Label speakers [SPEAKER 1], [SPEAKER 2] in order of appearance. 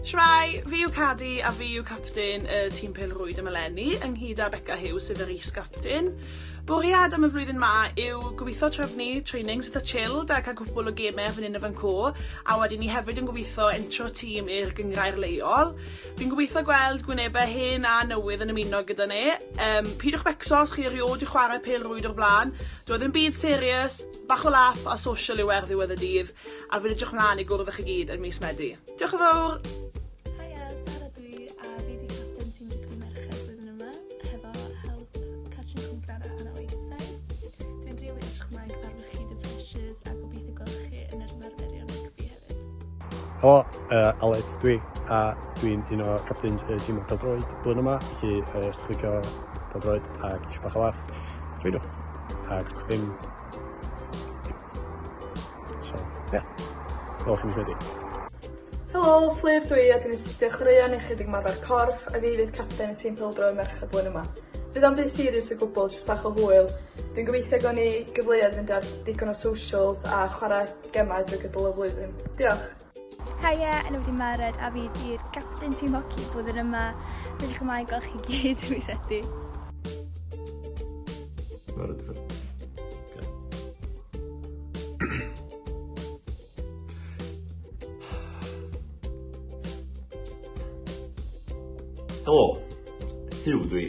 [SPEAKER 1] Shwai, fi yw Cadi a fi yw capten y tîm pêl-rwyd ym eleni, ynghyd â Beca Hughes sydd yr is-capten. Bwriad am y flwyddyn yma yw gobeithio trefnu trainings eitha chilled a cael cwpl o gemau fan hyn y fan co, a wedyn ni hefyd yn gobeithio entro tîm i'r gyngrair leol. Fi'n gobeithio gweld gwynebau hen a newydd yn ymuno gyda ni. Pidwch becso os chi erioed i chwarae pêl-rwyd o'r blaen. Doedd yn byd serious, bach o laff a social yw ddiwedd y dydd, a fi'n edrych mlaen i gwrdd chi gyd yn mis Medi. Diolch yn fawr!
[SPEAKER 2] Sara dwi a fi di capten tîm rygbi merched blwyddyn yma hefo help Catrin Cwmgrana a Anna Oesau. Dwi'n rili edrych ymlaen cyfarfod chi The Freshers a gobeithio gweld chi yn yr ymarferion rygbi hefyd.
[SPEAKER 3] Helo, Aled dwi, a dwi'n un o capten tîm pêl-droed blwyddyn yma, felly chlicio pêl-droed ac eisiau bach o laff, rhaidwch, ac ydych ddim. So, fel chi'n mis Medi.
[SPEAKER 4] Helo, Fflir dwi a dwi'n astudio chwaraeon iechyd ag ymarfer corff a fi fydd capten y tîm pêl-droed merched blwyddyn yma. Bydd am byd serious o gwbl, jyst bach o hwyl. Dwi'n gobeithio gawn ni gyfleoedd fynd ar digon o socials a chwarae gemau drwy gydol y flwyddyn. Diolch!
[SPEAKER 5] Haia, enw fi di Mared a fi di'r capten tîm hoci blwyddyn yma. Dwi'n edrych ymlaen gweld chi gyd mis Medi.
[SPEAKER 6] Helo, Huw dwi,